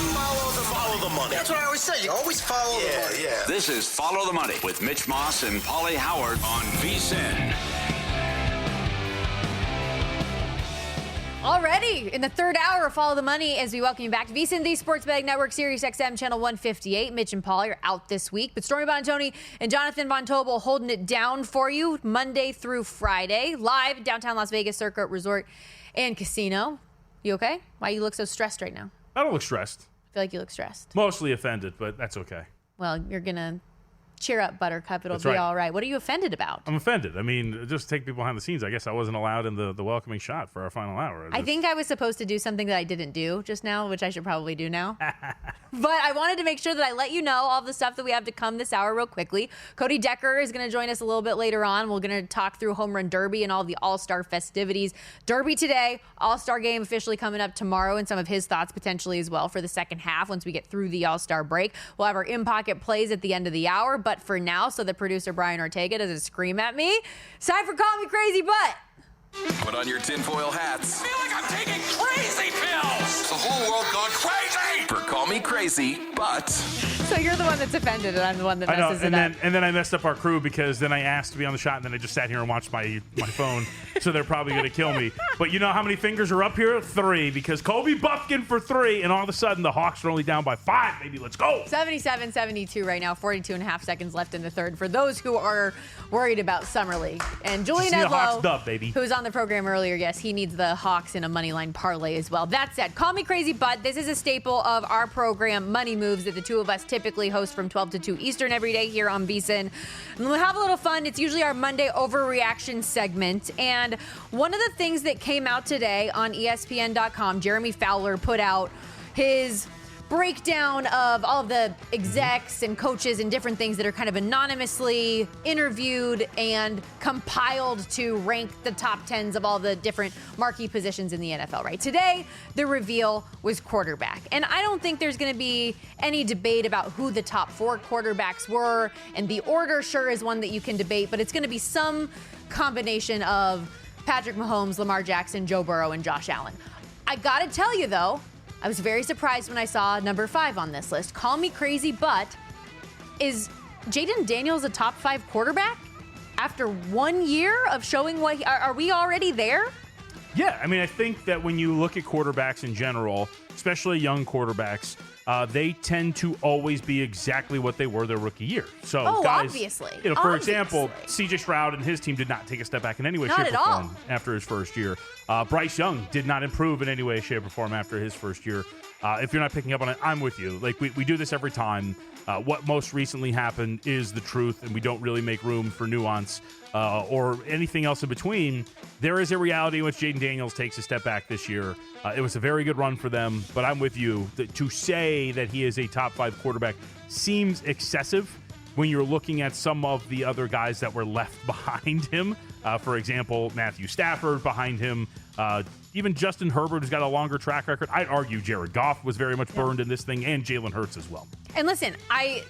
Follow the money. That's what I always say. You always follow the money. Yeah. This is Follow the Money with Mitch Moss and Paulie Howard on VSiN. Already in the third hour of Follow the Money as we welcome you back to VSiN, the Sports Betting Network, Sirius XM, Channel 158. Mitch and Paul are out this week, but Stormy Buonantony and Jonathan Von Tobel holding it down for you Monday through Friday, live at downtown Las Vegas Circuit Resort and Casino. You okay? Why you look so stressed right now? I don't look stressed. I feel like you look stressed. Mostly offended, but that's okay. Well, you're going to cheer up, Buttercup. It'll That's be right. all right. What are you offended about? I'm offended. I mean, just take people behind the scenes. I guess I wasn't allowed in the welcoming shot for our final hour. I think I was supposed to do something that I didn't do just now, which I should probably do now. But I wanted to make sure that I let you know all the stuff that we have to come this hour real quickly. Cody Decker is going to join us a little bit later on. We're going to talk through Home Run Derby and all the All-Star festivities. Derby today, All-Star game officially coming up tomorrow, and some of his thoughts potentially as well for the second half once we get through the All-Star break. We'll have our in-pocket plays at the end of the hour, but for now, so the producer Brian Ortega doesn't scream at me, it's time for Call Me Crazy But. Put on your tinfoil hats. I feel like I'm taking crazy pills. The whole world gone crazy. For Call Me Crazy, but So you're the one that's offended, and I'm the one that I know, messes and it then up. and then I messed up our crew because then I asked to be on the shot, and then I just sat here and watched my phone. So they're probably going to kill me. But you know how many fingers are up here? 3, because Kobe Buffkin for 3, and all of a sudden the Hawks are only down by 5. Baby, let's go. 77-72 right now, 42 and a half seconds left in the third for those who are worried about Summer League. And Julian Just need a Hawks Edlow, dub, baby. who was on the program earlier, yes, he needs the Hawks in a money line parlay as well. That said, Call Me Crazy But. This is a staple of our program, Money Moves, that the two of us typically host from 12 to 2 Eastern every day here on VSiN. And we'll have a little fun. It's usually our Monday overreaction segment. And one of the things that came out today on ESPN.com, Jeremy Fowler put out his breakdown of all of the execs and coaches and different things that are kind of anonymously interviewed and compiled to rank the top 10s of all the different marquee positions in the NFL, right? Today, the reveal was quarterback. And I don't think there's going to be any debate about who the top 4 quarterbacks were. And the order sure is one that you can debate, but it's going to be some combination of Patrick Mahomes, Lamar Jackson, Joe Burrow, and Josh Allen. I got to tell you, though, I was very surprised when I saw number 5 on this list. Call me crazy, but is Jaden Daniels a top 5 quarterback after 1 year of showing what are we already there? Yeah, I mean, I think that when you look at quarterbacks in general, especially young quarterbacks, they tend to always be exactly what they were their rookie year. So, guys, obviously. You know, for example, Obviously. C.J. Stroud and his team did not take a step back in any way, Not shape, at or all. form after his first year. Bryce Young did not improve in any way, shape, or form after his first year. If you're not picking up on it, I'm with you. Like, we do this every time. What most recently happened is the truth, and we don't really make room for nuance or anything else in between. There is a reality in which Jaden Daniels takes a step back this year. It was a very good run for them, but I'm with you. To say that he is a top 5 quarterback seems excessive when you're looking at some of the other guys that were left behind him. For example, Matthew Stafford behind him. Even Justin Herbert, who's got a longer track record. I'd argue Jared Goff was very much burned in this thing, and Jalen Hurts as well. And listen,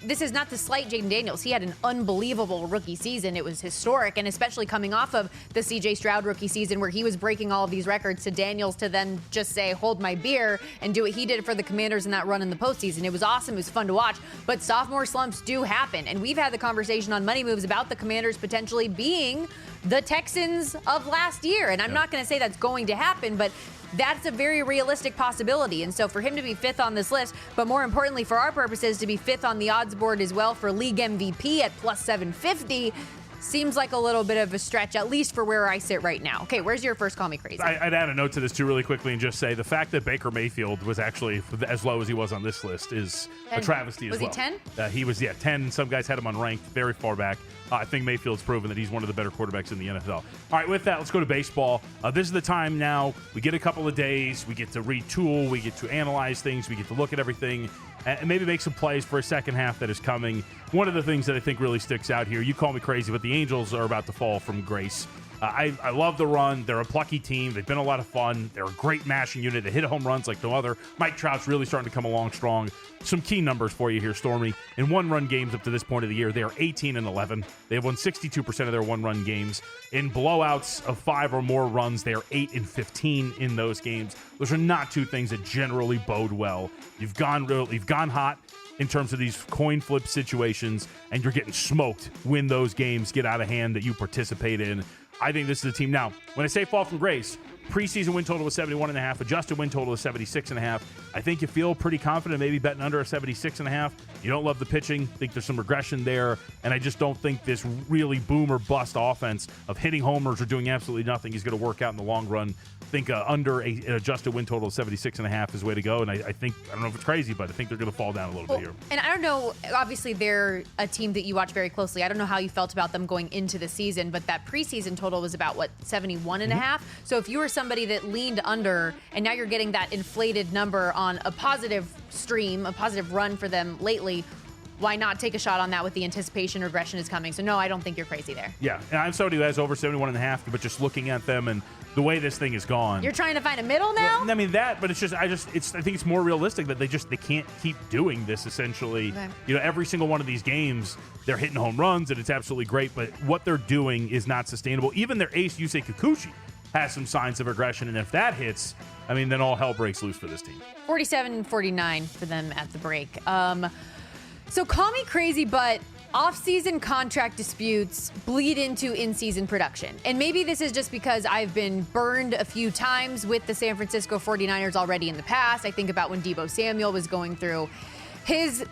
this is not to slight Jaden Daniels. He had an unbelievable rookie season. It was historic, and especially coming off of the C.J. Stroud rookie season where he was breaking all of these records, to Daniels to then just say, hold my beer, and do what he did for the Commanders in that run in the postseason. It was awesome. It was fun to watch. But sophomore slumps do happen, and we've had the conversation on Money Moves about the Commanders potentially being the Texans of last year. And I'm not going to say that's going to happen, but that's a very realistic possibility. And so for him to be 5th on this list, but more importantly for our purposes, to be 5th on the odds board as well for league MVP at plus 750, seems like a little bit of a stretch, at least for where I sit right now. Okay, where's your first Call Me Crazy? I'd add a note to this too really quickly and just say the fact that Baker Mayfield was actually as low as he was on this list is a travesty as well. Was he 10? He was, 10. Some guys had him unranked, very far back. I think Mayfield's proven that he's one of the better quarterbacks in the NFL. All right, with that, let's go to baseball. This is the time now. We get a couple of days. We get to retool. We get to analyze things. We get to look at everything and maybe make some plays for a second half that is coming. One of the things that I think really sticks out here, you call me crazy, but the Angels are about to fall from grace. I love the run. They're a plucky team. They've been a lot of fun. They're a great mashing unit. They hit home runs like no other. Mike Trout's really starting to come along strong. Some key numbers for you here, Stormy. In one-run games up to this point of the year, they are 18-11. They have won 62% of their one-run games. In blowouts of 5 or more runs, they are 8-15 in those games. Those are not two things that generally bode well. You've gone hot in terms of these coin flip situations, and you're getting smoked when those games get out of hand that you participate in. I think this is a team. Now, when I say fall from grace, preseason win total was 71.5, adjusted win total is 76.5. I think you feel pretty confident maybe betting under a 76.5. You don't love the pitching, think there's some regression there, and I just don't think this really boom or bust offense of hitting homers or doing absolutely nothing is going to work out in the long run. Think under an adjusted win total of 76.5 is the way to go, and I think, I don't know if it's crazy, but I think they're going to fall down a little bit here. And I don't know, obviously they're a team that you watch very closely. I don't know how you felt about them going into the season, but that preseason total was about, 71.5? So if you were somebody that leaned under, and now you're getting that inflated number on a positive stream, a positive run for them lately, why not take a shot on that with the anticipation regression is coming? So no, I don't think you're crazy there. Yeah, and I'm somebody who has over 71.5, but just looking at them and the way this thing is gone. You're trying to find a middle now? I mean that, but it's just I think it's more realistic that they can't keep doing this essentially. Okay. You know, every single one of these games, they're hitting home runs and it's absolutely great, but what they're doing is not sustainable. Even their ace, Yusei Kikuchi, has some signs of aggression, and if that hits, I mean, then all hell breaks loose for this team. 47-49 for them at the break. So call me crazy, but off-season contract disputes bleed into in-season production. And maybe this is just because I've been burned a few times with the San Francisco 49ers already in the past. I think about when Deebo Samuel was going through his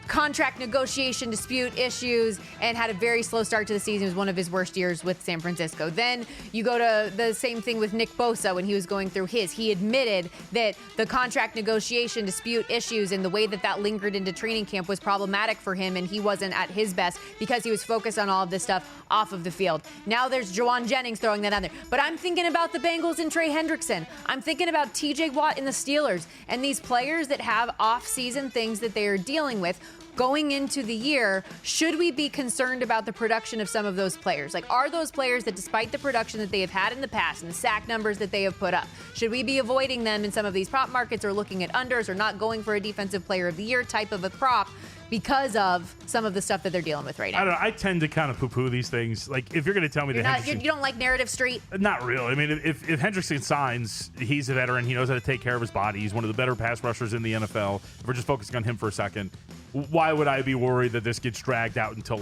contract negotiation dispute issues and had a very slow start to the season. It was one of his worst years with San Francisco. Then you go to the same thing with Nick Bosa when he was going through his. He admitted that the contract negotiation dispute issues and the way that lingered into training camp was problematic for him, and he wasn't at his best because he was focused on all of this stuff off of the field. Now there's Juwan Jennings throwing that out there. But I'm thinking about the Bengals and Trey Hendrickson. I'm thinking about TJ Watt and the Steelers and these players that have off-season things that they are dealing with. Going into the year, should we be concerned about the production of some of those players? Like, are those players that, despite the production that they have had in the past and the sack numbers that they have put up, should we be avoiding them in some of these prop markets or looking at unders or not going for a defensive player of the year type of a prop because of some of the stuff that they're dealing with right now? I don't know. I tend to kind of poo-poo these things. Like, if you're going to tell me you don't like Narrative Street? Not really. I mean, if Hendrickson signs, he's a veteran. He knows how to take care of his body. He's one of the better pass rushers in the NFL. If we're just focusing on him for a second, why would I be worried that this gets dragged out until,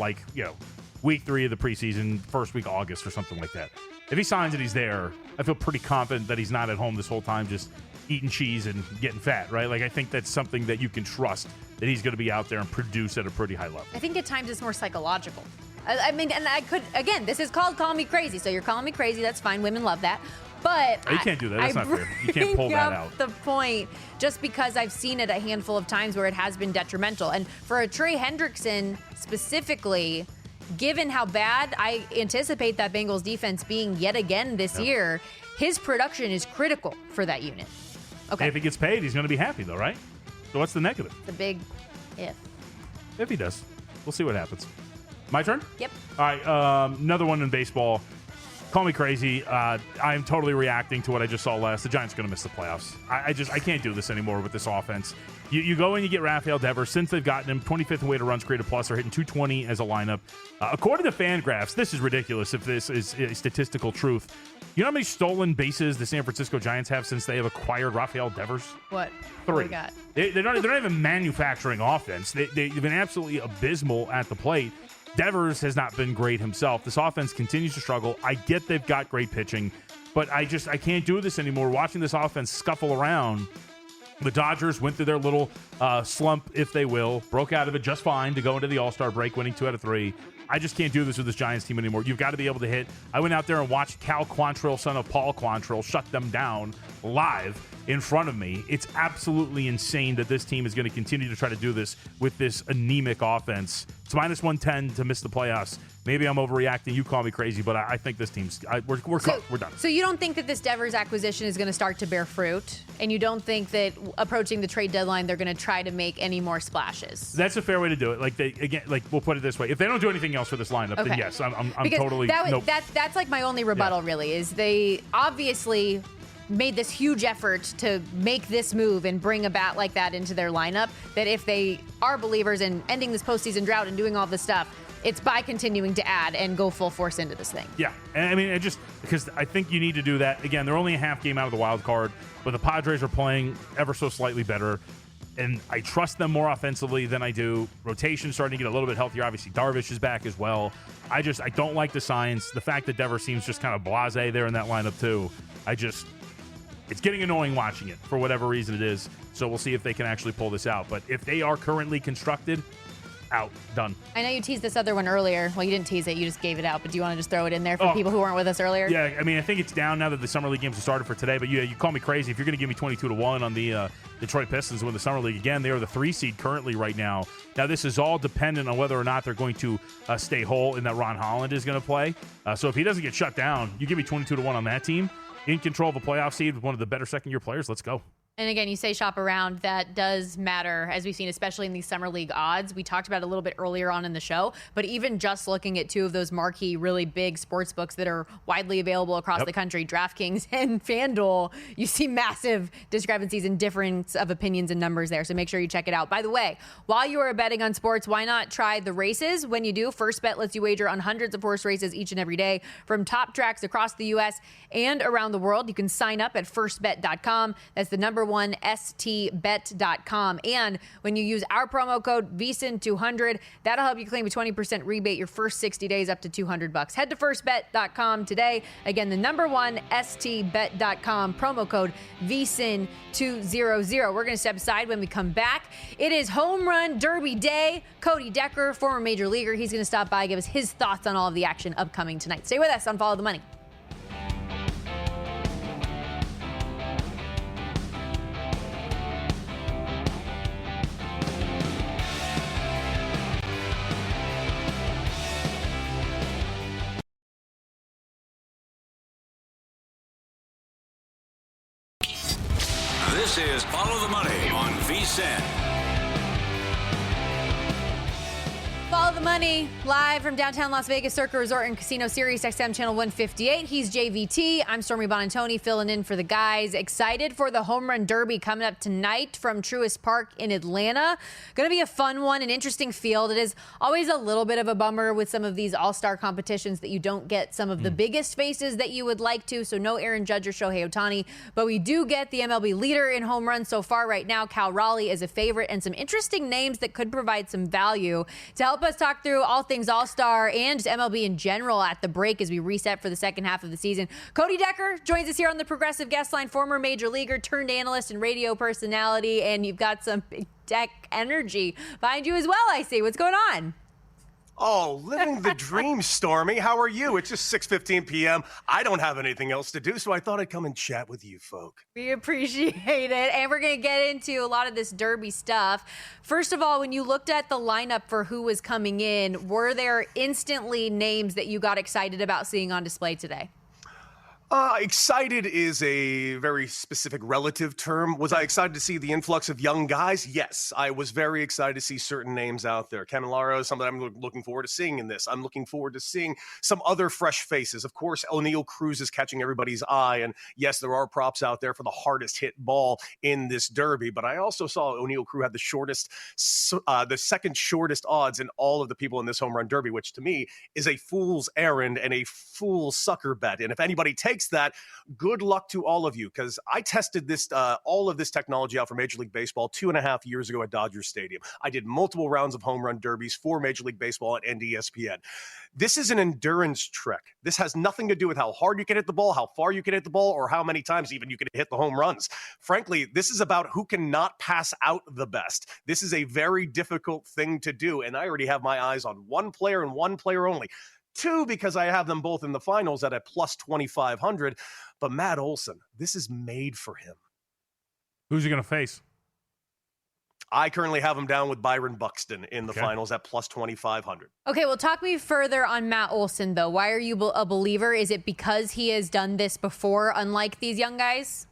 week 3 of the preseason, first week of August or something like that? If he signs and he's there, I feel pretty confident that he's not at home this whole time just eating cheese and getting fat, right? Like, I think that's something that you can trust, that he's going to be out there and produce at a pretty high level. I think at times it's more psychological. I mean, and I could, again, this is called Call Me Crazy, so you're calling me crazy. That's fine. Women love that. But you can't do that. That's not fair. You can't pull that out. The point, just because I've seen it a handful of times where it has been detrimental. And for a Trey Hendrickson specifically, given how bad I anticipate that Bengals defense being yet again this year, his production is critical for that unit. Okay. If he gets paid, he's going to be happy, though, right? So what's the negative? It's a big if. If he does. We'll see what happens. My turn? Yep. All right, another one in baseball. Call me crazy. I'm totally reacting to what I just saw last. The Giants are going to miss the playoffs. I can't do this anymore with this offense. You go and you get Rafael Devers. Since they've gotten him, 25th in weighted runs created plus. They're hitting 220 as a lineup. According to FanGraphs, this is ridiculous if this is statistical truth. You know how many stolen bases the San Francisco Giants have since they have acquired Rafael Devers? What? 3. What we got? They're not even manufacturing offense. They've been absolutely abysmal at the plate. Devers has not been great himself. This offense continues to struggle. I get they've got great pitching, but I can't do this anymore. Watching this offense scuffle around. The Dodgers went through their little slump, if they will, broke out of it just fine to go into the All-Star break, winning 2 out of 3. I just can't do this with this Giants team anymore. You've got to be able to hit. I went out there and watched Cal Quantrill, son of Paul Quantrill, shut them down live in front of me. It's absolutely insane that this team is going to continue to try to do this with this anemic offense. It's minus 110 to miss the playoffs. Maybe I'm overreacting. You call me crazy, but I think this team's we're done. So you don't think that this Devers acquisition is going to start to bear fruit, and you don't think that approaching the trade deadline they're going to try to make any more splashes? That's a fair way to do it. We'll put it this way: if they don't do anything else for this lineup, Okay. then yes, I'm Because totally nope. that's like my only rebuttal. Really, is they obviously made this huge effort to make this move and bring a bat like that into their lineup, that if they are believers in ending this postseason drought and doing all this stuff, it's by continuing to add and go full force into this thing. Yeah, and I mean, it just because I think you need to do that. Again, they're only a half game out of the wild card, but the Padres are playing ever so slightly better, and I trust them more offensively than I do. Rotation starting to get a little bit healthier. Obviously, Darvish is back as well. I don't like the signs. The fact that Devers seems just kind of blasé there in that lineup too. It's getting annoying watching it for whatever reason it is. So we'll see if they can actually pull this out. But if they are currently constructed, out, done. I know you teased this other one earlier. Well, you didn't tease it. You just gave it out. But do you want to just throw it in there for people who weren't with us earlier? Yeah, I mean, I think it's down now that the Summer League games have started for today. But you call me crazy if you're going to give me 22-1 on the Detroit Pistons to win the Summer League. Again, they are the 3 seed currently right now. Now, this is all dependent on whether or not they're going to stay whole and that Ron Holland is going to play. So if he doesn't get shut down, you give me 22-1 on that team. In control of a playoff seed with one of the better second-year players. Let's go. And again, you say shop around. That does matter, as we've seen, especially in these Summer League odds. We talked about it a little bit earlier on in the show, but even just looking at two of those marquee, really big sports books that are widely available across the country, DraftKings and FanDuel, you see massive discrepancies and difference of opinions and numbers there. So make sure you check it out. By the way, while you are betting on sports, why not try the races? When you do, First Bet lets you wager on hundreds of horse races each and every day from top tracks across the U.S. and around the world. You can sign up at firstbet.com. That's the number one, stbet.com. And when you use our promo code VSIN200, that'll help you claim a 20% rebate your first 60 days up to $200. Head to firstbet.com today. Again, the number one, stbet.com, promo code VSIN200. We're going to step aside when we come back. It is Home Run Derby Day. Cody Decker, former major leaguer, he's going to stop by, give us his thoughts on all of the action upcoming tonight. Stay with us on Follow the Money. This is Follow the Money on VSIN. Follow the Money, live from downtown Las Vegas Circa Resort and Casino, Sirius XM Channel 158. He's JVT. I'm Stormy Buonantony, filling in for the guys. Excited for the Home Run Derby coming up tonight from Truist Park in Atlanta. Going to be a fun one, an interesting field. It is always a little bit of a bummer with some of these all-star competitions that you don't get some of the biggest faces that you would like to. So no Aaron Judge or Shohei Ohtani, but we do get the MLB leader in home runs so far right now. Cal Raleigh is a favorite, and some interesting names that could provide some value. To help us talk through all things All-Star and just MLB in general at the break as we reset for the second half of the season, Cody Decker joins us here on the Progressive Guest Line, former major leaguer turned analyst and radio personality, and you've got some big deck energy behind you as well, I see. What's going on? Oh, living the dream, Stormy. How are you? It's just 6:15 p.m. I don't have anything else to do, so I thought I'd come and chat with you folk. We appreciate it. And we're going to get into a lot of this Derby stuff. First of all, when you looked at the lineup for who was coming in, were there instantly names that you got excited about seeing on display today? Excited is a very specific relative term. Was I excited to see the influx of young guys? Yes, I was very excited to see certain names out there. Cannellaro is something I'm looking forward to seeing in this. I'm looking forward to seeing some other fresh faces. Of course, O'Neill Cruz is catching everybody's eye. And yes, there are props out there for the hardest hit ball in this Derby. But I also saw O'Neill Cruz had the second shortest odds in all of the people in this home run Derby, which to me is a fool's errand and a fool's sucker bet. And if anybody takes that, good luck to all of you, because I tested this all of this technology out for Major League Baseball 2.5 years ago at Dodger Stadium. I did multiple rounds of home run derbies for Major League Baseball at NDSPN. This is an endurance trek. This has nothing to do with how hard you can hit the ball, how far you can hit the ball, or how many times even you can hit the home runs. Frankly, this is about who can not pass out the best. This is a very difficult thing to do, and I already have my eyes on one player and one player only. Two, because I have them both in the finals at a plus 2,500. But Matt Olson, this is made for him. Who's he going to face? I currently have him down with Byron Buxton in the finals at plus 2,500. Okay, well, talk me further on Matt Olson, though. Why are you a believer? Is it because he has done this before, unlike these young guys?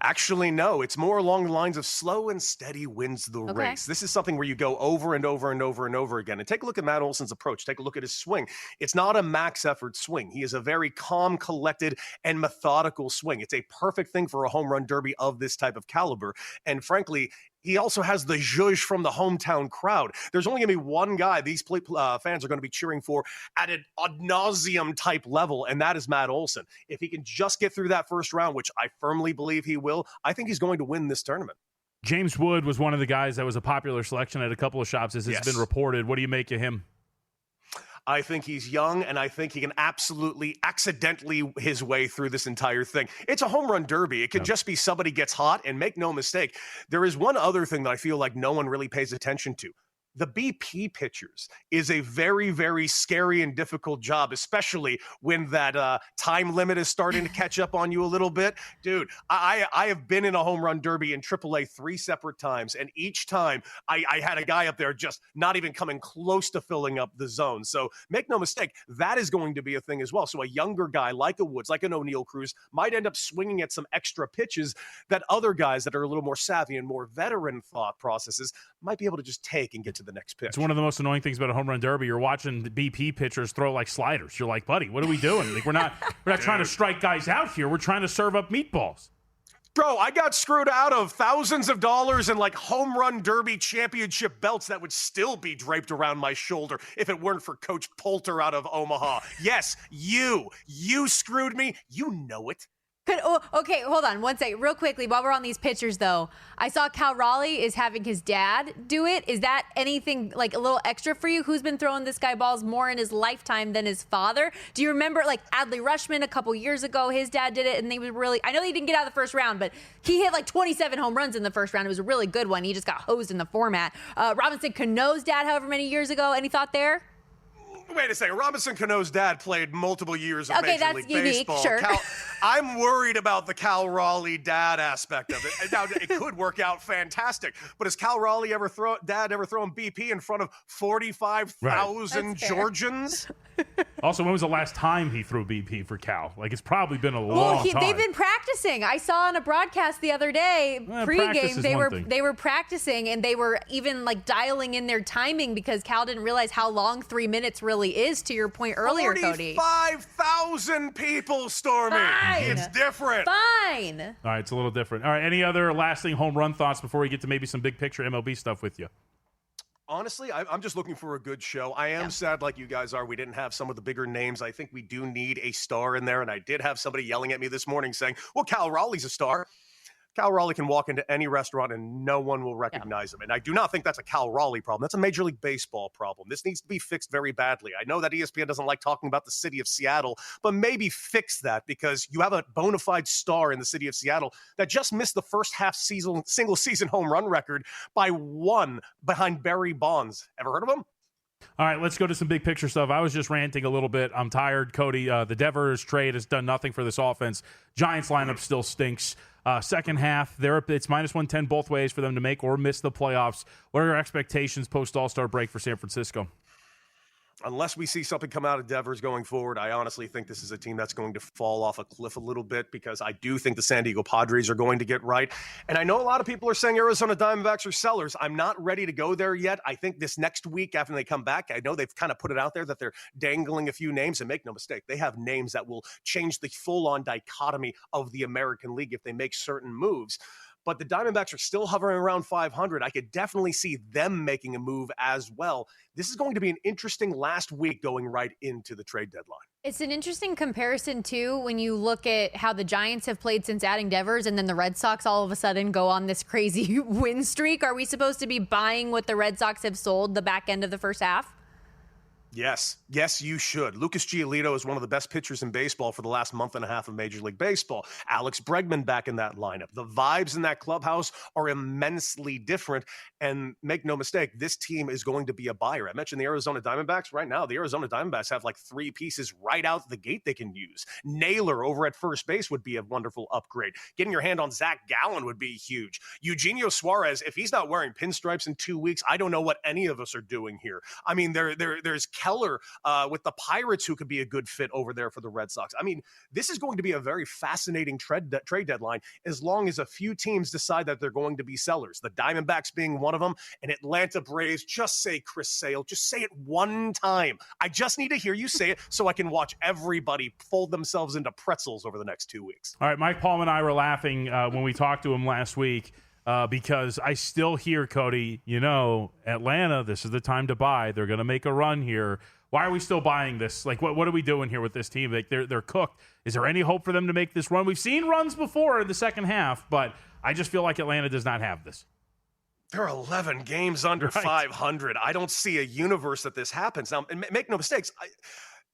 Actually, no. It's more along the lines of slow and steady wins the race. This is something where you go over and over and over and over again. And take a look at Matt Olson's approach. Take a look at his swing. It's not a max effort swing. He is a very calm, collected, and methodical swing. It's a perfect thing for a home run derby of this type of caliber. And frankly, he also has the zhuzh from the hometown crowd. There's only going to be one guy these fans are going to be cheering for at an ad nauseum type level, and that is Matt Olson. If he can just get through that first round, which I firmly believe he will, I think he's going to win this tournament. James Wood was one of the guys that was a popular selection at a couple of shops, as it's been reported. What do you make of him? I think he's young, and I think he can absolutely accidentally his way through this entire thing. It's a home run derby. It could just be somebody gets hot, and make no mistake, there is one other thing that I feel like no one really pays attention to. The BP pitchers is a very, very scary and difficult job, especially when that time limit is starting to catch up on you a little bit. Dude, I have been in a home run derby in AAA 3 separate times, and each time I had a guy up there just not even coming close to filling up the zone. So make no mistake, that is going to be a thing as well. So a younger guy like a Woods, like an O'Neal Cruz, might end up swinging at some extra pitches that other guys that are a little more savvy and more veteran thought processes might be able to just take and get to the next pitch. It's one of the most annoying things about a home run derby. You're watching the BP pitchers throw like sliders. You're like, buddy, what are we doing? Like, we're not trying to strike guys out here. We're trying to serve up meatballs. Bro, I got screwed out of thousands of dollars and like home run derby championship belts that would still be draped around my shoulder if it weren't for Coach Poulter out of Omaha. Yes, you screwed me. You know it. Okay, hold on one second. Real quickly, while we're on these pitchers, though, I saw Cal Raleigh is having his dad do it. Is that anything like a little extra for you? Who's been throwing this guy balls more in his lifetime than his father? Do you remember like Adley Rutschman a couple years ago? His dad did it, and they were really, I know he didn't get out of the first round, but he hit like 27 home runs in the first round. It was a really good one. He just got hosed in the format. Robinson Cano's dad, however many years ago. Any thought there? Wait a second. Robinson Cano's dad played multiple years of Major League unique, Baseball. Sure. I'm worried about the Cal Raleigh dad aspect of it. Now, it could work out fantastic, but has Cal Raleigh ever thrown BP in front of 45,000 Georgians? Also, when was the last time he threw BP for Cal? Like, it's probably been a long time. They've been practicing. I saw on a broadcast the other day, pregame, they were practicing, and they were even like dialing in their timing because Cal didn't realize how long 3 minutes really is, to your point earlier, Cody. 45,000 people, Stormy. Fine. It's different. Fine. All right, it's a little different. All right, any other lasting home run thoughts before we get to maybe some big picture MLB stuff with you? Honestly, I'm just looking for a good show. I am sad like you guys are. We didn't have some of the bigger names. I think we do need a star in there. And I did have somebody yelling at me this morning saying, well, Cal Raleigh's a star. Cal Raleigh can walk into any restaurant and no one will recognize him. And I do not think that's a Cal Raleigh problem. That's a Major League Baseball problem. This needs to be fixed very badly. I know that ESPN doesn't like talking about the city of Seattle, but maybe fix that because you have a bona fide star in the city of Seattle that just missed the first half season, single season home run record by 1 behind Barry Bonds. Ever heard of him? All right, let's go to some big picture stuff. I was just ranting a little bit. I'm tired, Cody. The Devers trade has done nothing for this offense. Giants lineup still stinks. Second half, it's minus 110 both ways for them to make or miss the playoffs. What are your expectations post All-Star break for San Francisco? Unless we see something come out of Devers going forward, I honestly think this is a team that's going to fall off a cliff a little bit because I do think the San Diego Padres are going to get right. And I know a lot of people are saying Arizona Diamondbacks are sellers. I'm not ready to go there yet. I think this next week after they come back, I know they've kind of put it out there that they're dangling a few names. And make no mistake, they have names that will change the full-on dichotomy of the American League if they make certain moves. But the Diamondbacks are still hovering around 500. I could definitely see them making a move as well. This is going to be an interesting last week going right into the trade deadline. It's an interesting comparison, too, when you look at how the Giants have played since adding Devers and then the Red Sox all of a sudden go on this crazy win streak. Are we supposed to be buying what the Red Sox have sold the back end of the first half? Yes, you should. Lucas Giolito is one of the best pitchers in baseball for the last month and a half of Major League Baseball. Alex Bregman back in that lineup. The vibes in that clubhouse are immensely different. And make no mistake, this team is going to be a buyer. I mentioned the Arizona Diamondbacks. Right now, the Arizona Diamondbacks have like 3 pieces right out the gate they can use. Naylor over at first base would be a wonderful upgrade. Getting your hand on Zach Gallen would be huge. Eugenio Suarez, if he's not wearing pinstripes in 2 weeks, I don't know what any of us are doing here. I mean, there's Keller with the Pirates, who could be a good fit over there for the Red Sox. I mean, this is going to be a very fascinating trade deadline as long as a few teams decide that they're going to be sellers. The Diamondbacks being one of them, and Atlanta Braves. Just say Chris Sale. Just say it one time. I just need to hear you say it so I can watch everybody fold themselves into pretzels over the next 2 weeks. All right, Mike Palm and I were laughing when we talked to him last week because I still hear, Cody, Atlanta, this is the time to buy. They're going to make a run here. Why are we still buying this? Like, what are we doing here with this team? Like, they're cooked. Is there any hope for them to make this run? We've seen runs before in the second half, but I just feel like Atlanta does not have this. They're 11 games under 500. I don't see a universe that this happens. Now, make no mistakes.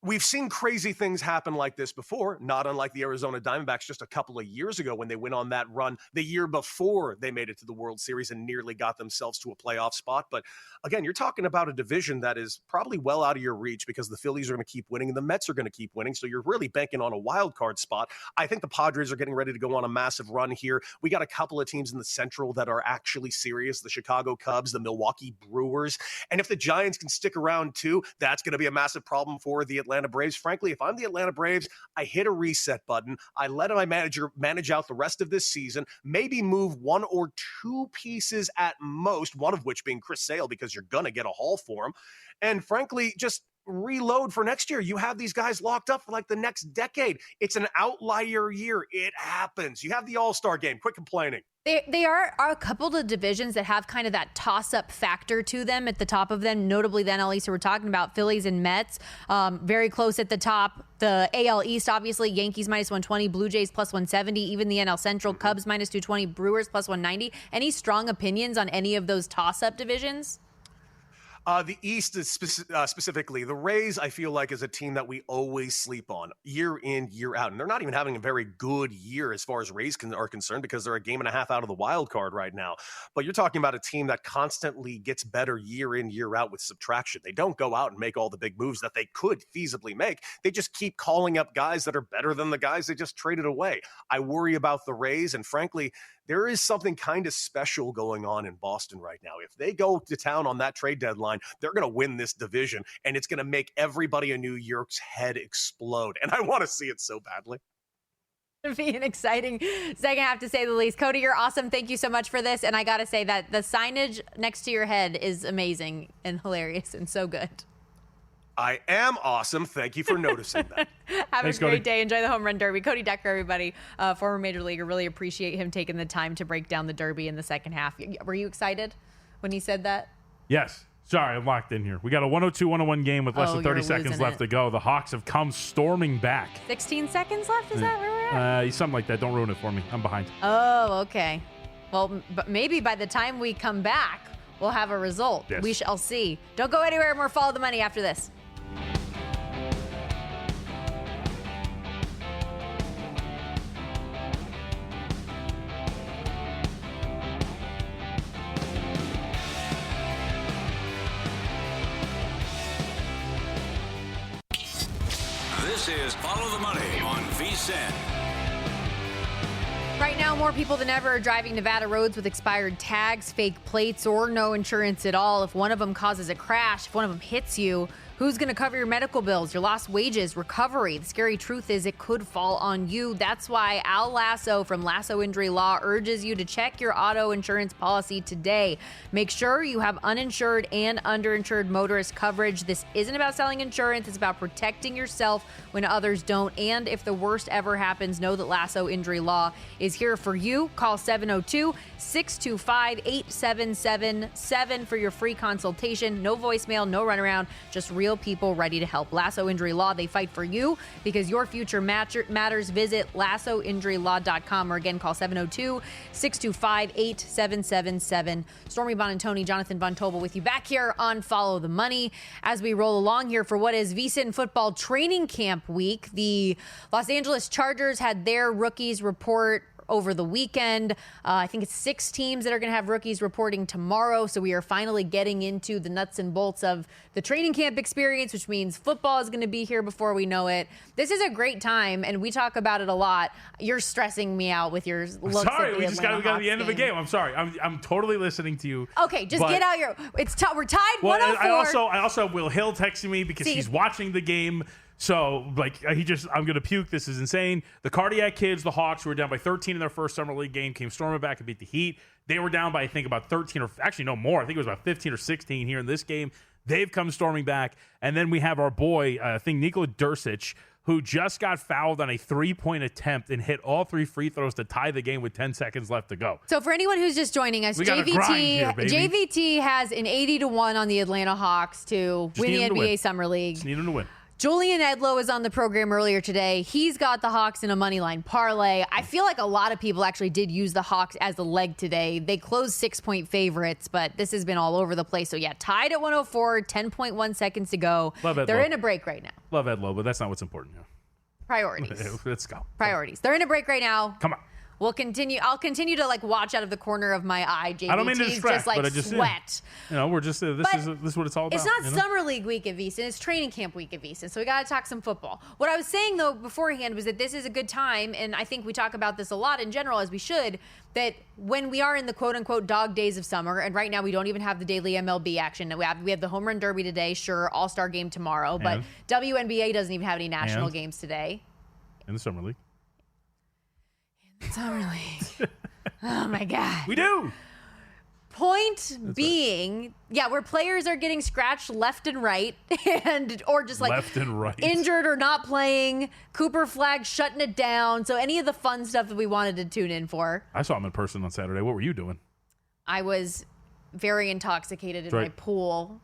We've seen crazy things happen like this before, not unlike the Arizona Diamondbacks just a couple of years ago when they went on that run the year before they made it to the World Series and nearly got themselves to a playoff spot. But again, you're talking about a division that is probably well out of your reach because the Phillies are going to keep winning and the Mets are going to keep winning. So you're really banking on a wild card spot. I think the Padres are getting ready to go on a massive run here. We got a couple of teams in the Central that are actually serious, the Chicago Cubs, the Milwaukee Brewers. And if the Giants can stick around too, that's going to be a massive problem for the Atlanta Braves. Frankly, if I'm the Atlanta Braves, I hit a reset button. I let my manager manage out the rest of this season, maybe move one or two pieces at most, one of which being Chris Sale, because you're going to get a haul for him. And frankly, just reload for next year. You have these guys locked up for like the next decade. It's an outlier year. It happens. You have the All-Star game. Quit complaining. They are a couple of divisions that have kind of that toss-up factor to them at the top of them, notably the NL East. So we're talking about Phillies and Mets, very close at the top. The AL East, obviously, Yankees minus 120, Blue Jays plus 170, even the NL Central, Cubs minus 220, Brewers plus 190. Any strong opinions on any of those toss-up divisions? The East is specifically the Rays, I feel like, is a team that we always sleep on year in, year out. And they're not even having a very good year as far as Rays are concerned because they're a game and a half out of the wild card right now. But you're talking about a team that constantly gets better year in, year out with subtraction. They don't go out and make all the big moves that they could feasibly make. They just keep calling up guys that are better than the guys they just traded away. I worry about the Rays, and frankly, there is something kind of special going on in Boston right now. If they go to town on that trade deadline, they're going to win this division, and it's going to make everybody in New York's head explode. And I want to see it so badly. It'll be an exciting second half, to say the least. Cody, you're awesome. Thank you so much for this. And I got to say that the signage next to your head is amazing and hilarious and so good. I am awesome. Thank you for noticing that. Thanks, a great Cody. Day. Enjoy the home run derby. Cody Decker, everybody, former major leaguer. Really appreciate him taking the time to break down the derby in the second half. Were you excited when he said that? Yes. Sorry, I'm locked in here. We got a 102-101 game with less than 30 seconds left to go. The Hawks have come storming back. 16 seconds left? Is that where we're at? Something like that. Don't ruin it for me. I'm behind. Oh, okay. Well, but maybe by the time we come back, we'll have a result. Yes. We shall see. Don't go anywhere. More Follow the Money after this. This is Follow the Money on VSiN. Right now, more people than ever are driving Nevada roads with expired tags, fake plates, or no insurance at all. If one of them causes a crash, if one of them hits you, who's going to cover your medical bills, your lost wages, recovery? The scary truth is it could fall on you. That's why Al Lasso from Lasso Injury Law urges you to check your auto insurance policy today. Make sure you have uninsured and underinsured motorist coverage. This isn't about selling insurance. It's about protecting yourself when others don't. And if the worst ever happens, know that Lasso Injury Law is here for you. Call 702-625-8777 for your free consultation. No voicemail, no runaround, just real people ready to help. Lasso Injury Law, they fight for you because your future matters. Visit lassoinjurylaw.com or again, call 702-625-8777. Stormy, Buonantony, Jonathan Von Tobel with you back here on Follow the Money as we roll along here for what is VSiN football training camp week. The Los Angeles Chargers had their rookies report over the weekend. I think it's 6 teams that are going to have rookies reporting tomorrow. So we are finally getting into the nuts and bolts of the training camp experience, which means football is going to be here before we know it. This is a great time, and we talk about it a lot. You're stressing me out with your looks. Sorry, at we just got to the end of the game. I'm sorry. I'm totally listening to you. Okay, just get out your. We're tied 104. I also Will Hill texting me because he's watching the game. So, I'm going to puke. This is insane. The Cardiac Kids, the Hawks, who were down by 13 in their first summer league game, came storming back and beat the Heat. They were down by, I think, about 13 or actually no more. I think it was about 15 or 16 here in this game. They've come storming back. And then we have our boy, I think Nikola Dursic, who just got fouled on a 3-point attempt and hit all 3 free throws to tie the game with 10 seconds left to go. So for anyone who's just joining us, JVT has an 80-1 on the Atlanta Hawks to win the NBA Summer League. Just need him to win. Julian Edlow was on the program earlier today. He's got the Hawks in a money line parlay. I feel like a lot of people actually did use the Hawks as a leg today. They closed 6-point favorites, but this has been all over the place. So yeah, tied at 104, 10.1 seconds to go. Love Edlow. They're in a break right now. Love Edlow, but that's not what's important now. Priorities. Let's go. Priorities. They're in a break right now. Come on. I'll continue to watch out of the corner of my eye. JVT's I don't mean to distract, just but I just sweat. We're just this is what it's all about. It's not Summer League week at VSiN. It's training camp week at VSiN. So we got to talk some football. What I was saying though beforehand was that this is a good time, and I think we talk about this a lot in general, as we should. That when we are in the quote unquote dog days of summer, and right now we don't even have the daily MLB action. We have the home run derby today, sure, All-Star game tomorrow, but WNBA doesn't even have any national games today. In the Summer League. Summer League. Oh my God. We do. Point being, where players are getting scratched left and right, or just left and right, injured or not playing. Cooper Flag shutting it down. So any of the fun stuff that we wanted to tune in for. I saw him in person on Saturday. What were you doing? I was very intoxicated in my pool.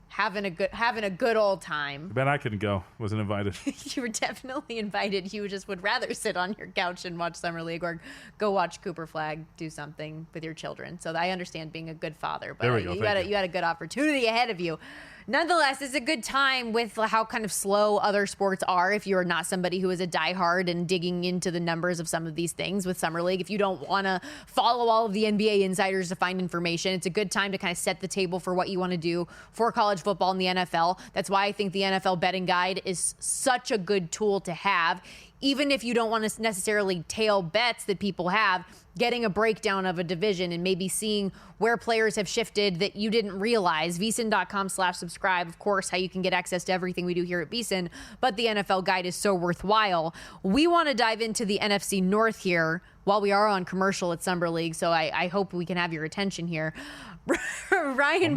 Having a good old time. I bet I couldn't go. Wasn't invited. You were definitely invited. You just would rather sit on your couch and watch Summer League or go watch Cooper Flag do something with your children. So I understand being a good father, but there we go. You had a good opportunity ahead of you. Nonetheless, it's a good time with how kind of slow other sports are if you're not somebody who is a diehard and digging into the numbers of some of these things with Summer League. If you don't want to follow all of the NBA insiders to find information, it's a good time to kind of set the table for what you want to do for college football and the NFL. That's why I think the NFL betting guide is such a good tool to have. Even if you don't want to necessarily tail bets that people have, getting a breakdown of a division and maybe seeing where players have shifted that you didn't realize. VSiN.com/subscribe, of course, how you can get access to everything we do here at VSiN, but the NFL guide is so worthwhile. We want to dive into the NFC North here while we are on commercial at Summer League, so I hope we can have your attention here. Ryan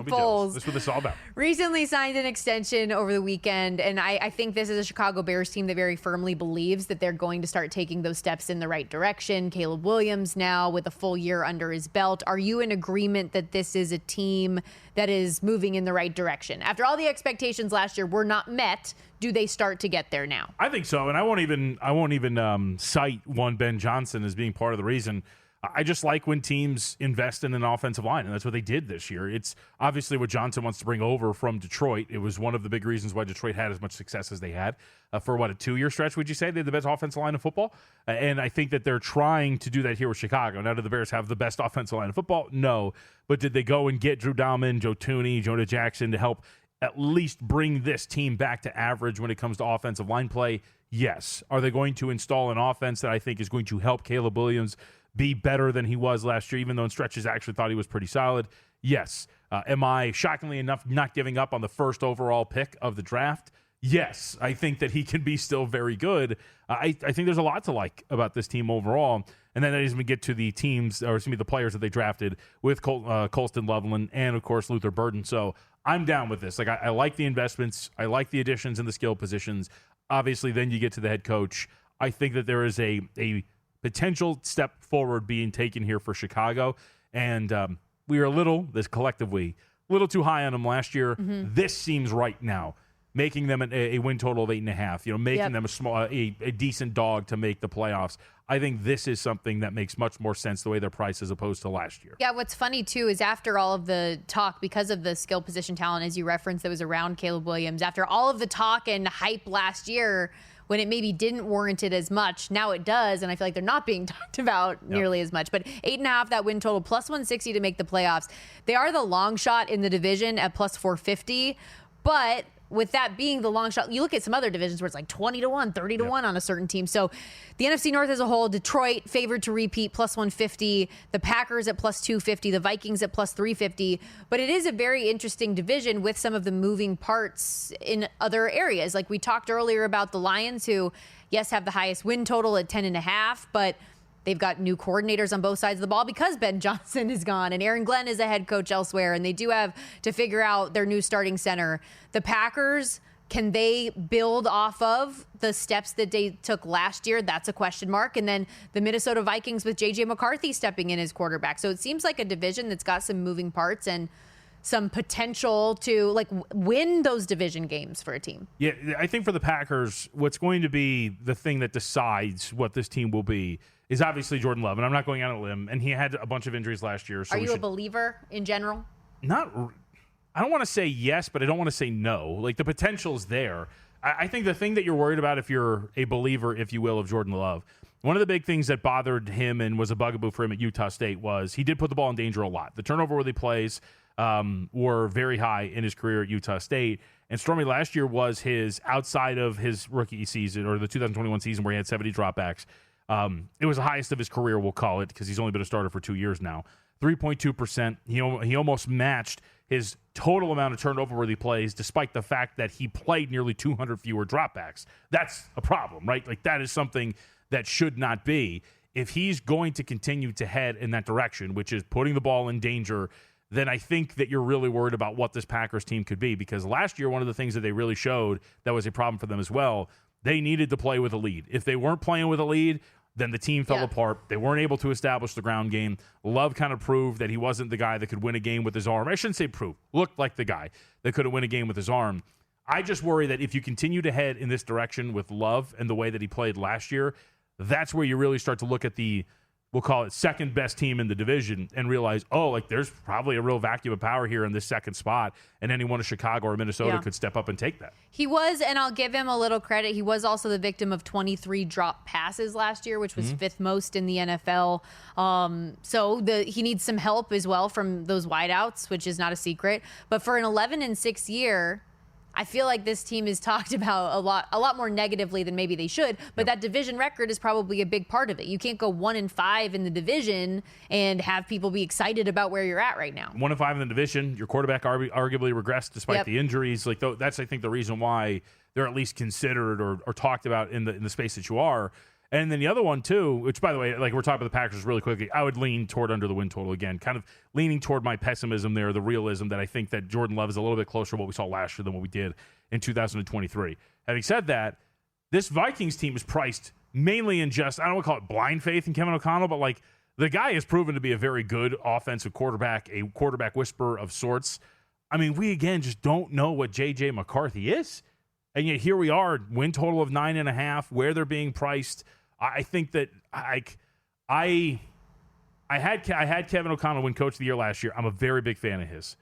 Poles. That's what this is all about. Recently signed an extension over the weekend, and I think this is a Chicago Bears team that very firmly believes that they're going to start taking those steps in the right direction. Caleb Williams now with a full year under his belt. Are you in agreement that this is a team that is moving in the right direction? After all the expectations last year were not met, do they start to get there now? I think so, and I won't even cite one Ben Johnson as being part of the reason. I just like when teams invest in an offensive line, and that's what they did this year. It's obviously what Johnson wants to bring over from Detroit. It was one of the big reasons why Detroit had as much success as they had for, a 2-year stretch, would you say? They had the best offensive line in football, and I think that they're trying to do that here with Chicago. Now, do the Bears have the best offensive line in football? No, but did they go and get Drew Dalman, Joe Thuney, Jonah Jackson to help at least bring this team back to average when it comes to offensive line play? Yes. Are they going to install an offense that I think is going to help Caleb Williams be better than he was last year, even though in stretches I actually thought he was pretty solid? Yes. Am I, shockingly enough, not giving up on the first overall pick of the draft? Yes. I think that he can be still very good. I think there's a lot to like about this team overall. And then that is when we get to the the players that they drafted with Colston Loveland and, of course, Luther Burden. So I'm down with this. I like the investments. I like the additions in the skill positions. Obviously, then you get to the head coach. I think that there is a potential step forward being taken here for Chicago. And we are this collectively, a little too high on them last year. Mm-hmm. This seems right now, making them a win total of 8.5, making them a decent dog to make the playoffs. I think this is something that makes much more sense the way they're priced as opposed to last year. Yeah, what's funny, too, is after all of the talk, because of the skill position talent, as you referenced, that was around Caleb Williams, after all of the talk and hype last year, when it maybe didn't warrant it as much. Now it does, and I feel like they're not being talked about nearly as much. But 8.5, that win total, plus 160 to make the playoffs. They are the long shot in the division at plus 450, but with that being the long shot, you look at some other divisions where it's like 20-1, 30-1 on a certain team. So the NFC North as a whole, Detroit favored to repeat, plus 150. The Packers at plus 250. The Vikings at plus 350. But it is a very interesting division with some of the moving parts in other areas. Like we talked earlier about the Lions, who, yes, have the highest win total at 10.5, but they've got new coordinators on both sides of the ball because Ben Johnson is gone and Aaron Glenn is a head coach elsewhere, and they do have to figure out their new starting center. The Packers, can they build off of the steps that they took last year? That's a question mark. And then the Minnesota Vikings with J.J. McCarthy stepping in as quarterback. So it seems like a division that's got some moving parts and some potential to like win those division games for a team. Yeah, I think for the Packers, what's going to be the thing that decides what this team will be is obviously Jordan Love, and I'm not going out on a limb, and he had a bunch of injuries last year. So are you a believer in general? I don't want to say yes, but I don't want to say no. Like, the potential's there. I think the thing that you're worried about if you're a believer, if you will, of Jordan Love, one of the big things that bothered him and was a bugaboo for him at Utah State was he did put the ball in danger a lot. The turnover-worthy plays were very high in his career at Utah State. And Stormy last year was his, outside of his rookie season or the 2021 season where he had 70 dropbacks, it was the highest of his career, we'll call it, because he's only been a starter for 2 years now. 3.2%. He almost matched his total amount of turnover-worthy plays, despite the fact that he played nearly 200 fewer dropbacks. That's a problem, right? Like, that is something that should not be. If he's going to continue to head in that direction, which is putting the ball in danger, then I think that you're really worried about what this Packers team could be. Because last year, one of the things that they really showed that was a problem for them as well, they needed to play with a lead. If they weren't playing with a lead, then the team fell apart. They weren't able to establish the ground game. Love kind of proved that he wasn't the guy that could win a game with his arm. I shouldn't say prove. Looked like the guy that could win a game with his arm. I just worry that if you continue to head in this direction with Love and the way that he played last year, that's where you really start to look at the, we'll call it, second best team in the division and realize, oh, like there's probably a real vacuum of power here in this second spot, and anyone in Chicago or Minnesota could step up and take that. He was, and I'll give him a little credit, he was also the victim of 23 drop passes last year, which was fifth most in the NFL. So he needs some help as well from those wideouts, which is not a secret. But for an 11-6 year, I feel like this team is talked about a lot more negatively than maybe they should, but that division record is probably a big part of it. You can't go 1-5 in the division and have people be excited about where you're at right now. 1-5 in the division, your quarterback arguably regressed despite the injuries. Like, that's, I think, the reason why they're at least considered or talked about in the space that you are. And then the other one, too, which, by the way, like we're talking about the Packers really quickly, I would lean toward under the win total again, kind of leaning toward my pessimism there, the realism that I think that Jordan Love is a little bit closer to what we saw last year than what we did in 2023. Having said that, this Vikings team is priced mainly in just, I don't want to call it blind faith in Kevin O'Connell, but like the guy has proven to be a very good offensive quarterback, a quarterback whisperer of sorts. I mean, we, again, just don't know what J.J. McCarthy is. And yet here we are, win total of 9.5, where they're being priced. I think that I had Kevin O'Connell win Coach of the Year last year. I'm a very big fan of his.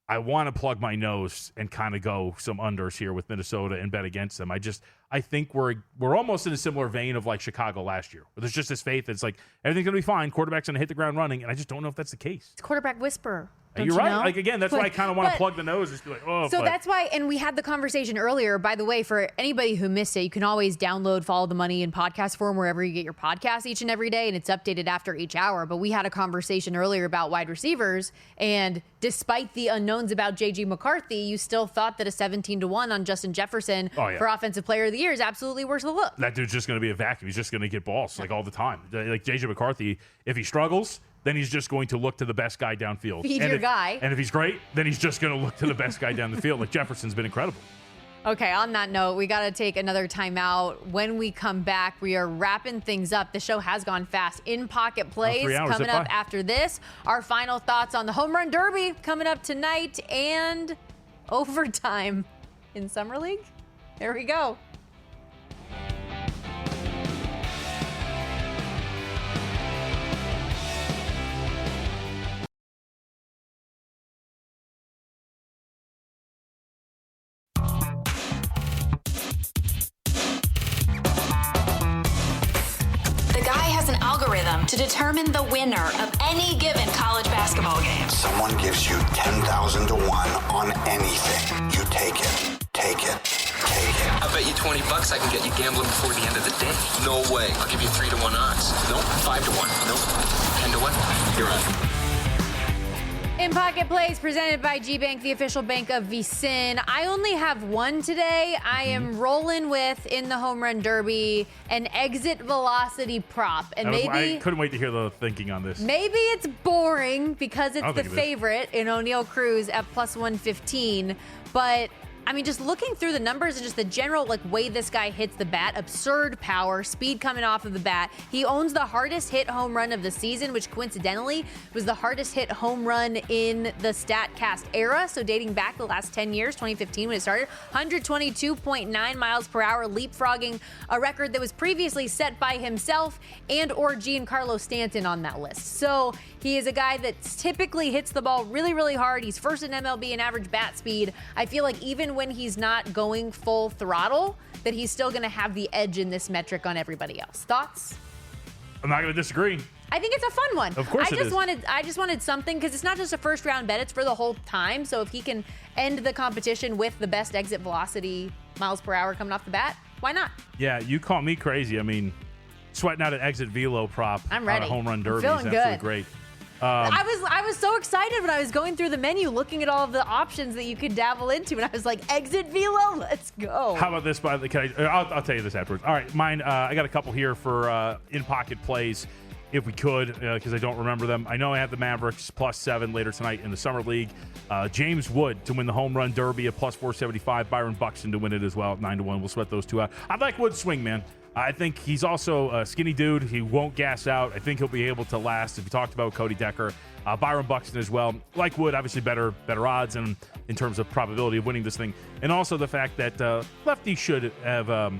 I want to plug my nose and kind of go some unders here with Minnesota and bet against them. I think we're almost in a similar vein of like Chicago last year, where there's just this faith that's like everything's gonna be fine. Quarterback's gonna hit the ground running, and I just don't know if that's the case. It's quarterback whisperer. You're right. Know? Like, again, that's why I kind of want to plug the nose. Just be like, oh. So that's why, and we had the conversation earlier, by the way, for anybody who missed it, you can always download Follow the Money in podcast form wherever you get your podcasts each and every day, and it's updated after each hour. But we had a conversation earlier about wide receivers, and despite the unknowns about J.J. McCarthy, you still thought that a 17-1 on Justin Jefferson for Offensive Player of the Year is absolutely worth a look. That dude's just going to be a vacuum. He's just going to get balls like all the time. Like J.J. McCarthy, if he struggles, then he's just going to look to the best guy downfield. Feed your guy. And if he's great, then he's just going to look to the best guy down the field. Like Jefferson's been incredible. Okay, on that note, we got to take another timeout. When we come back, we are wrapping things up. The show has gone fast. In Pocket Plays coming up after this. Our final thoughts on the Home Run Derby coming up tonight and overtime in Summer League. There we go. to determine the winner of any given college basketball game. Someone gives you 10,000 to 1 on anything. You take it. Take it. Take it. I bet you $20 I can get you gambling before the end of the day. No way. I'll give you 3 to 1 odds. Nope. 5 to 1. Nope. 10 to 1. You're on. In Pocket Plays, presented by G-Bank, the official bank of VSiN. I only have one today. I am rolling with, in the home run derby, an exit velocity prop. And I couldn't wait to hear the thinking on this. Maybe it's boring because it's the favorite in O'Neal Cruz at plus 115. But I mean, just looking through the numbers and just the general way this guy hits the bat, absurd power, speed coming off of the bat. He owns the hardest hit home run of the season, which coincidentally was the hardest hit home run in the StatCast era. So dating back the last 10 years, 2015 when it started, 122.9 miles per hour, leapfrogging a record that was previously set by himself and or Giancarlo Stanton on that list. So he is a guy that typically hits the ball really, really hard. He's first in MLB in average bat speed. I feel like even when he's not going full throttle, that he's still going to have the edge in this metric on everybody else. Thoughts? I'm not going to disagree. I think it's a fun one. Of course it is. I just wanted something because it's not just a first round bet, it's for the whole time. So if he can end the competition with the best exit velocity miles per hour coming off the bat, why not? Yeah, you call me crazy. I mean, sweating out an exit velo prop I'm ready. on a home run derby I'm is feeling absolutely good. great. I was so excited when I was going through the menu, looking at all of the options that you could dabble into, and I was like, exit velo, let's go. How about this? I'll tell you this afterwards. All right, mine. I got a couple here for in-pocket plays, if we could, because I don't remember them. I know I have the Mavericks +7 later tonight in the Summer League. James Wood to win the home run derby at +475. Byron Buxton to win it as well at 9-1. We'll sweat those two out. I like Wood's swing, man. I think he's also a skinny dude. He won't gas out. I think he'll be able to last. If we talked about Cody Decker, Byron Buxton as well. Like Wood, obviously better odds in terms of probability of winning this thing. And also the fact that lefty should have a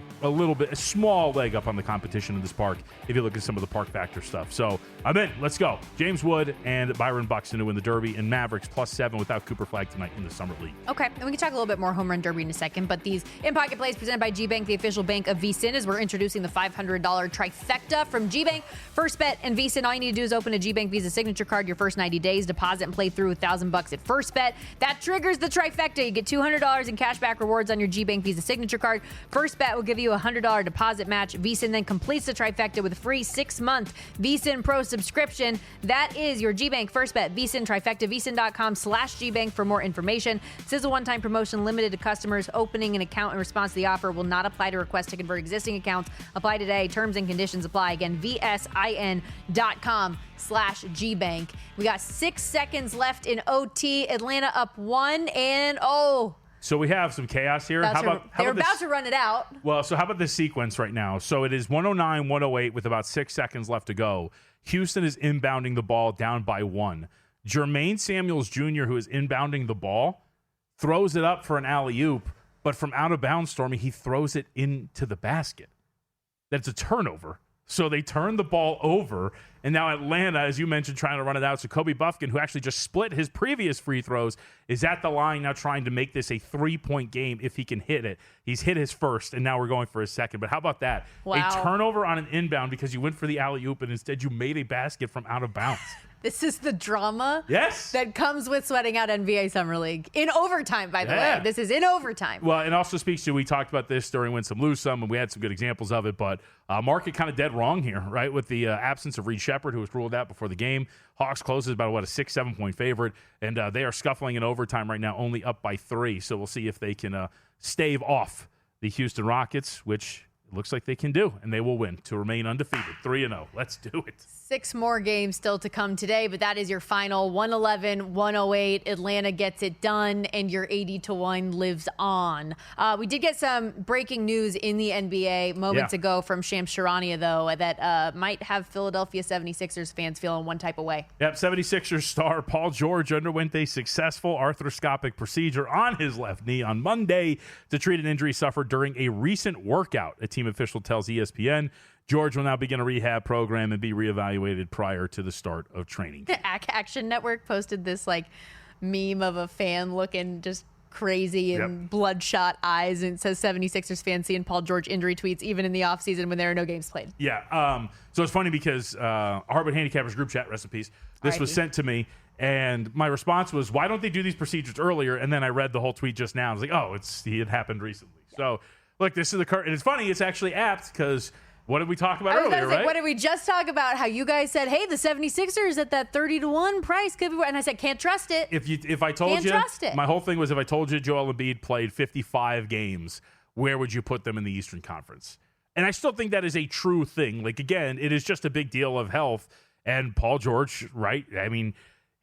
small leg up on the competition in this park if you look at some of the park factor stuff. So I'm in. Let's go. James Wood and Byron Buxton to win the Derby, and Mavericks +7 without Cooper Flag tonight in the Summer League. Okay, and we can talk a little bit more home run derby in a second, but these in-pocket plays presented by G-Bank, the official bank of VSiN, as we're introducing the $500 trifecta from G-Bank. First bet and VSiN, all you need to do is open a G-Bank Visa signature card your first 90 days, deposit and play through $1,000 at first bet. That triggers the trifecta. You get $200 in cashback rewards on your G-Bank Visa signature card. First bet will give you a $100 deposit match. VSiN then completes the trifecta with a free 6-month VSiN Pro subscription. That is your G-Bank first bet VSiN trifecta. VSiN.com/GBank for more information. This is a one-time promotion limited to customers opening an account in response to the offer. Will not apply to requests to convert existing accounts. Apply today. Terms and conditions apply. Again, VSIN.com/GBank. We got 6 seconds left in OT. Atlanta up 1 and So we have some chaos here. They're about to run it out. Well, so how about this sequence right now? So it is 109, 108 with about 6 seconds left to go. Houston is inbounding the ball down by 1. Jermaine Samuels Jr., who is inbounding the ball, throws it up for an alley-oop, but from out of bounds, Stormy, he throws it into the basket. That's a turnover. So they turn the ball over, and now Atlanta, as you mentioned, trying to run it out. So Kobe Buffkin, who actually just split his previous free throws, is at the line now trying to make this a 3-point game if he can hit it. He's hit his first, and now we're going for his second. But how about that? Wow. A turnover on an inbound because you went for the alley-oop, and instead you made a basket from out of bounds. This is the drama yes. that comes with sweating out NBA Summer League. In overtime, by the way. This is in overtime. Well, it also speaks to, we talked about this during Win Some, Lose Some, and we had some good examples of it, but market kind of dead wrong here, right? With the absence of Reed Shepherd, who was ruled out before the game. Hawks closes about, a 6-7 point favorite, and they are scuffling in overtime right now, only up by 3. So we'll see if they can stave off the Houston Rockets, which looks like they can do, and they will win to remain undefeated. 3-0. Let's do it. 6 more games still to come today, but that is your final 111, 108. Atlanta gets it done, and your 80-1 lives on. We did get some breaking news in the NBA moments ago from Shams Charania, though, that might have Philadelphia 76ers fans feeling one type of way. Yep, 76ers star Paul George underwent a successful arthroscopic procedure on his left knee on Monday to treat an injury suffered during a recent workout, a team official tells ESPN. George will now begin a rehab program and be reevaluated prior to the start of training. The Action Network posted this meme of a fan looking just crazy and bloodshot eyes, and it says 76ers fans seeing Paul George injury tweets even in the offseason when there are no games played. Yeah. So it's funny because Harvard Handicappers group chat recipes. This was sent to me, and my response was, why don't they do these procedures earlier? And then I read the whole tweet just now. I was like, oh, it happened recently. So look, this is the current. And it's funny. It's actually apt because what did we talk about earlier, right? What did we just talk about? How you guys said, hey, the 76ers at that 30-1 price could be, and I said, can't trust it. If I told you, my whole thing was, if I told you Joel Embiid played 55 games, where would you put them in the Eastern Conference? And I still think that is a true thing. Like, again, it is just a big deal of health. And Paul George, right? I mean,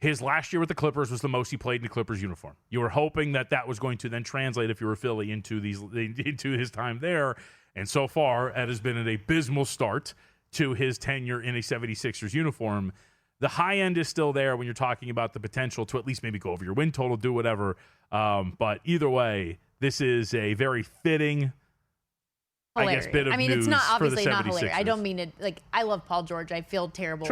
his last year with the Clippers was the most he played in the Clippers uniform. You were hoping that was going to then translate, if you were Philly, into his time there. And so far, it has been an abysmal start to his tenure in a 76ers uniform. The high end is still there when you're talking about the potential to at least maybe go over your win total, do whatever. But either way, this is a very fitting, hilarious. I guess, bit of news. It's not obviously for the 76ers. not hilarious. I don't mean it like, I love Paul George. I feel terrible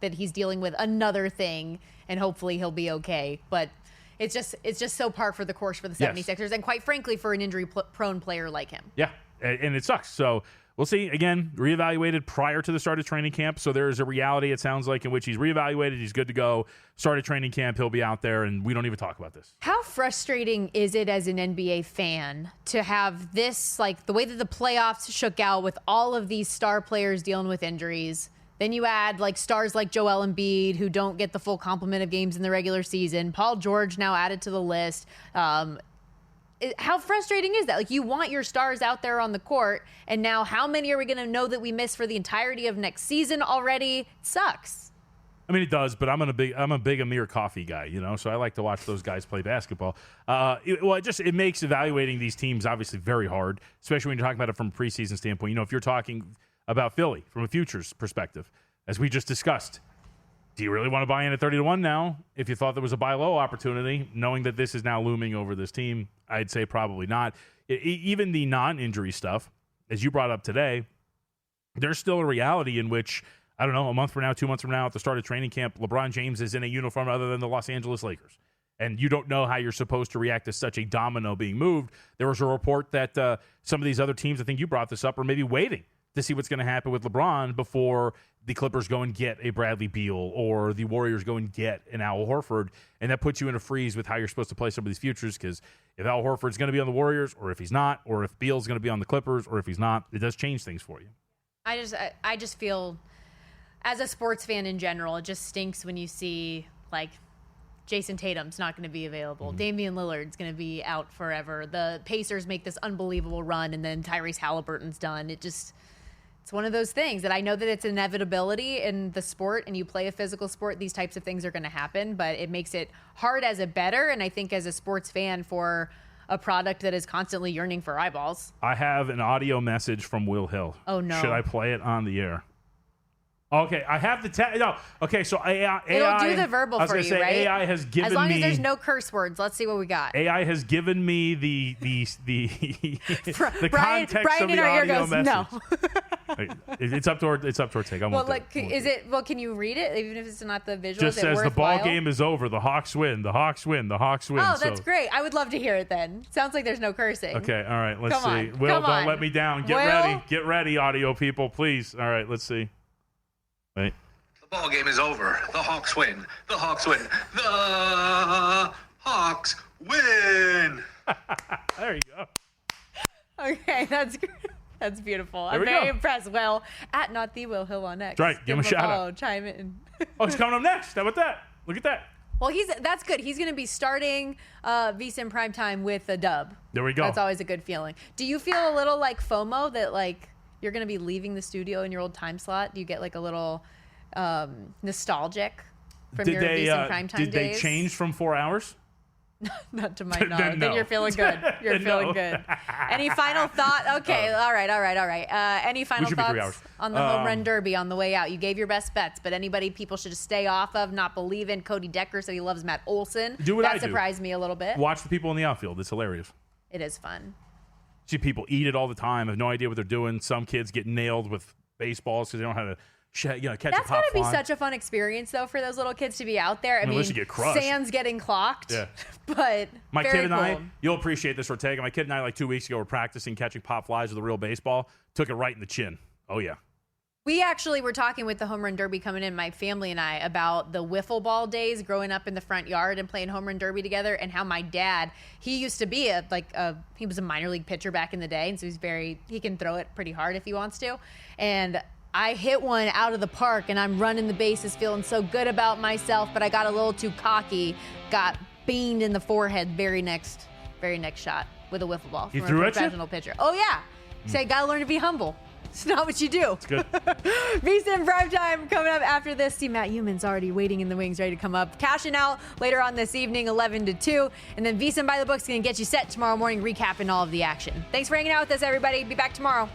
that he's dealing with another thing, and hopefully he'll be okay. But it's just so par for the course for the 76ers, and quite frankly, for an injury-prone player like him. Yeah, and it sucks. So we'll see. Again, reevaluated prior to the start of training camp. So there is a reality, it sounds like, in which he's reevaluated. He's good to go. Started training camp. He'll be out there, and we don't even talk about this. How frustrating is it as an NBA fan to have this, like the way that the playoffs shook out with all of these star players dealing with injuries? Then you add like stars like Joel Embiid, who don't get the full complement of games in the regular season. Paul George now added to the list. How frustrating is that? Like, you want your stars out there on the court, and now how many are we going to know that we miss for the entirety of next season already? It sucks. I mean, it does, but I'm a big Amir Coffey guy, so I like to watch those guys play basketball. It makes evaluating these teams obviously very hard, especially when you're talking about it from a preseason standpoint. If you're talking about Philly from a futures perspective, as we just discussed, do you really want to buy in at 30-1 now? If you thought there was a buy low opportunity, knowing that this is now looming over this team, I'd say probably not. Even the non-injury stuff, as you brought up today, there's still a reality in which, I don't know, a month from now, 2 months from now, at the start of training camp, LeBron James is in a uniform other than the Los Angeles Lakers. And you don't know how you're supposed to react to such a domino being moved. There was a report that some of these other teams, I think you brought this up, are maybe waiting to see what's going to happen with LeBron before the Clippers go and get a Bradley Beal or the Warriors go and get an Al Horford. And that puts you in a freeze with how you're supposed to play some of these futures, because if Al Horford's going to be on the Warriors, or if he's not, or if Beal's going to be on the Clippers, or if he's not, it does change things for you. I just feel, as a sports fan in general, it just stinks when you see, like, Jason Tatum's not going to be available. Mm-hmm. Damian Lillard's going to be out forever. The Pacers make this unbelievable run, and then Tyrese Halliburton's done. It's one of those things that I know that it's an inevitability in the sport, and you play a physical sport, these types of things are going to happen, but it makes it hard as a bettor, and I think as a sports fan, for a product that is constantly yearning for eyeballs. I have an audio message from Will Hill. Oh, no. Should I play it on the air? Okay, I have the no. Okay, so AI. It'll do the verbal for you, right? AI has given me. As long as there's no curse words, let's see what we got. AI has given me the Brian, context Brian of the in our ear audio goes, message. No. It's up to our take. Can you read it even if it's not the visual? Just says the ball game is over. The Hawks win. The Hawks win. The Hawks win. Oh, that's great. I would love to hear it then. Sounds like there's no cursing. Okay, all right. Let's see. Will, don't let me down. Get ready, audio people, please. All right, let's see. Wait. The ball game is over. The Hawks win. The Hawks win. The Hawks win. There you go. Okay, that's great. That's beautiful. There I'm very impressed. Well, at not the Will Hill on X. Right, give him a shout out. Chime in. Oh, he's coming up next. How about that? Look at that. Well, that's good. He's going to be starting VSiN Primetime with a dub. There we go. That's always a good feeling. Do you feel a little like FOMO that like you're going to be leaving the studio in your old time slot? Do you get like a little nostalgic from your VSiN Primetime days? Did they change from 4 hours? Not to my knowledge. No. Then you're feeling good. You're feeling good. Any final thought? Okay, all right. Any final thoughts on the home run derby on the way out? You gave your best bets, but anybody people should just stay off of, not believe in? Cody Decker said he loves Matt Olson. That surprised me a little bit. Watch the people in the outfield. It's hilarious. It is fun. See people eat it all the time. Have no idea what they're doing. Some kids get nailed with baseballs because they don't know how to catch a That's pop gotta be fly. such a fun experience, though, for those little kids to be out there. I mean, unless you get crushed. Sands getting clocked. Yeah. But My very kid and cool. I, you'll appreciate this, Ortega. My kid and I, like 2 weeks ago, were practicing catching pop flies with a real baseball. Took it right in the chin. Oh, yeah. We actually were talking with the home run derby coming in, my family and I, about the wiffle ball days growing up in the front yard and playing home run derby together, and how my dad, he used to be he was a minor league pitcher back in the day, and so he can throw it pretty hard if he wants to. And I hit one out of the park, and I'm running the bases feeling so good about myself, but I got a little too cocky, got beamed in the forehead very next shot with a wiffle ball He from threw a at you? professional pitcher. Oh, yeah. Say, gotta learn to be humble. It's not what you do. It's good. VSiN Prime Time coming up after this. See, Matt Human's already waiting in the wings, ready to come up. Cashing out later on this evening, 11 to 2. And then VSiN by the Book's going to get you set tomorrow morning, recapping all of the action. Thanks for hanging out with us, everybody. Be back tomorrow.